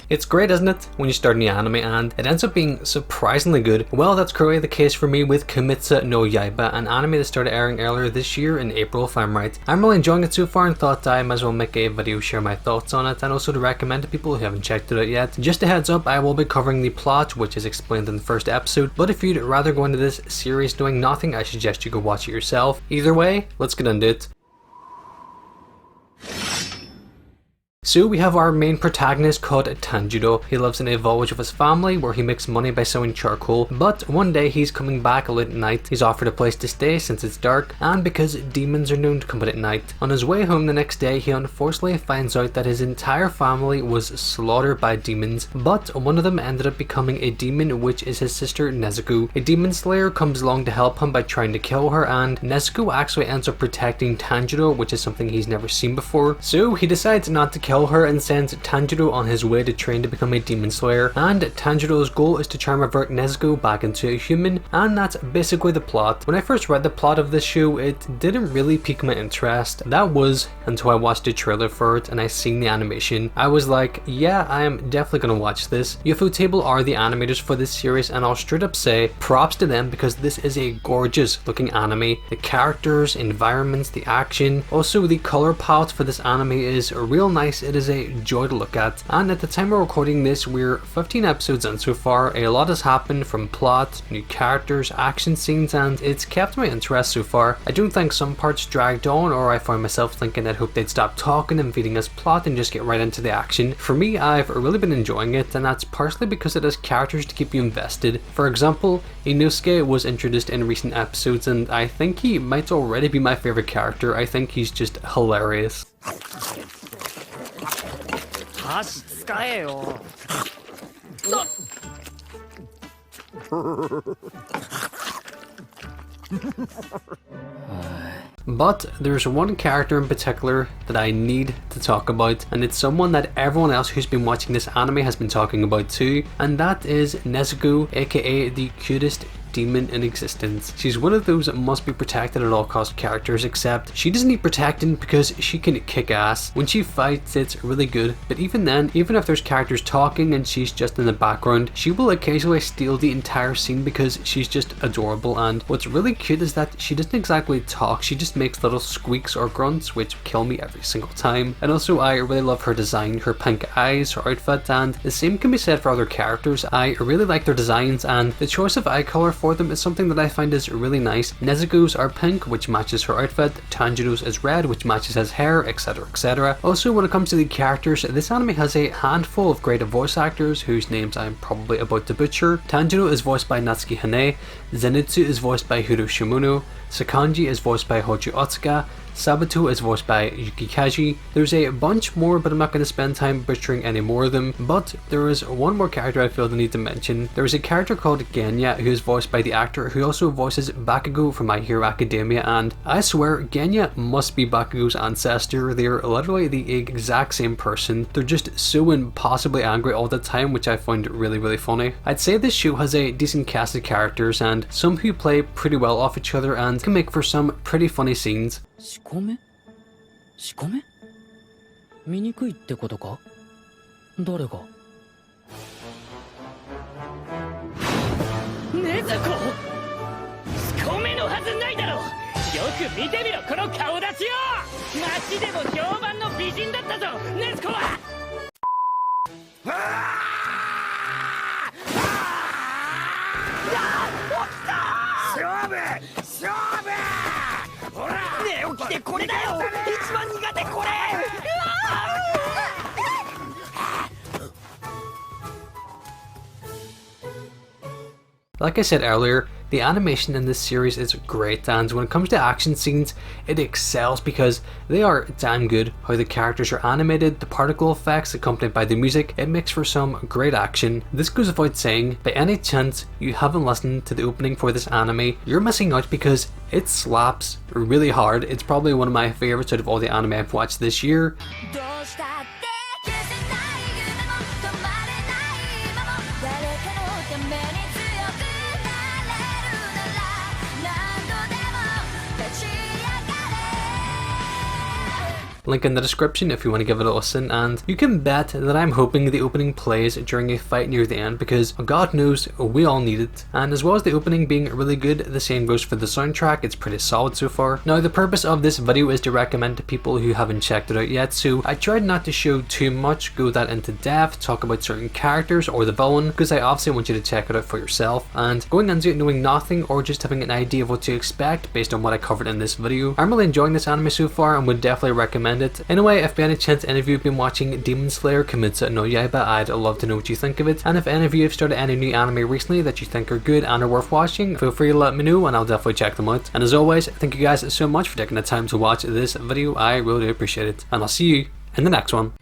It's great, isn't it, when you start a new anime and it ends up being surprisingly good? Well, that's currently the case for me with Kimetsu no Yaiba, an anime that started airing earlier this year in April if I'm right. I'm really enjoying it so far and thought I might as well make a video share my thoughts on it and also to recommend to people who haven't checked it out yet. Just a heads up, I will be covering the plot, which is explained in the first episode, but if you'd rather go into this series knowing nothing, I suggest you go watch it yourself. Either way, let's get into it. So we have our main protagonist called Tanjiro. He lives in a village with his family where he makes money by selling charcoal, but one day he's coming back late at night. He's offered a place to stay since it's dark and because demons are known to come out at night. On his way home the next day, he unfortunately finds out that his entire family was slaughtered by demons, but one of them ended up becoming a demon, which is his sister Nezuko. A demon slayer comes along to help him by trying to kill her, and Nezuko actually ends up protecting Tanjiro, which is something he's never seen before. So he decides not to kill her and sends Tanjiro on his way to train to become a demon slayer, and Tanjiro's goal is to try and revert Nezuko back into a human, and that's basically the plot. When I first read the plot of this show, it didn't really pique my interest. That was until I watched the trailer for it and I seen the animation. I was like, yeah, I am definitely gonna watch this. Ufotable are the animators for this series, and I'll straight up say props to them because this is a gorgeous looking anime. The characters, environments, the action, also the color palette for this anime is real nice. It is a joy to look at, and at the time of recording this we're 15 episodes in so far. A lot has happened from plot, new characters, action scenes, and it's kept my interest so far. I don't think some parts dragged on, or I found myself thinking I'd hope they'd stop talking and feeding us plot and just get right into the action. For me, I've really been enjoying it, and that's partially because it has characters to keep you invested. For example, Inosuke was introduced in recent episodes and I think he might already be my favourite character. I think he's just hilarious. But there's one character in particular that I need to talk about, and it's someone that everyone else who's been watching this anime has been talking about too, and that is Nezuko, aka the cutest demon in existence. She's one of those must be protected at all cost characters, except she doesn't need protecting because she can kick ass. When she fights, it's really good, but even then, even if there's characters talking and she's just in the background, she will occasionally steal the entire scene because she's just adorable. And what's really cute is that she doesn't exactly talk, she just makes little squeaks or grunts which kill me every single time. And also I really love her design, her pink eyes, her outfit, and the same can be said for other characters. I really like their designs, and the choice of eye colour for them is something that I find is really nice. Nezuko's are pink, which matches her outfit, Tanjiro's is red, which matches his hair, etc, etc. Also, when it comes to the characters, this anime has a handful of great voice actors whose names I'm probably about to butcher. Tanjiro is voiced by Natsuki Hane, Zenitsu is voiced by Hiro Shimono, Sakanji is voiced by Hojo Otsuka, Sabato is voiced by Yuki Kaji. There's a bunch more, but I'm not going to spend time butchering any more of them. But there is one more character I feel the need to mention. There is a character called Genya who is voiced by the actor who also voices Bakugo from My Hero Academia, and I swear Genya must be Bakugo's ancestor. They're literally the exact same person. They're just so impossibly angry all the time, which I find really funny. I'd say this show has a decent cast of characters and some who play pretty well off each other and can make for some pretty funny scenes. 仕込め？仕込め？醜いってことか？誰が？ねずこ！仕込めのはずないだろ！よく見てみろこの顔立ちよ！街でも評判の美人だったぞねずこは！勝負！勝負！ 寝起きでこれだよ一番苦手これ Like I said earlier, the animation in this series is great, and when it comes to action scenes, it excels because they are damn good. How the characters are animated, the particle effects accompanied by the music, it makes for some great action. This goes without saying, by any chance you haven't listened to the opening for this anime, you're missing out because it slaps really hard. It's probably one of my favorites out of all the anime I've watched this year. link in the description if you want to give it a listen, and you can bet that I'm hoping the opening plays during a fight near the end, because God knows we all need it. And as well as the opening being really good, the same goes for the soundtrack. It's pretty solid so far. Now the purpose of this video is to recommend to people who haven't checked it out yet, so I tried not to show too much, go that into depth, talk about certain characters or the villain, because I obviously want you to check it out for yourself. And going into it knowing nothing or just having an idea of what to expect based on what I covered in this video, I'm really enjoying this anime so far and would definitely recommend it. Anyway, if by any chance any of you have been watching Demon Slayer Kimetsu no Yaiba, I'd love to know what you think of it, and if any of you have started any new anime recently that you think are good and are worth watching, feel free to let me know and I'll definitely check them out. And as always, thank you guys so much for taking the time to watch this video. I really do appreciate it, and I'll see you in the next one.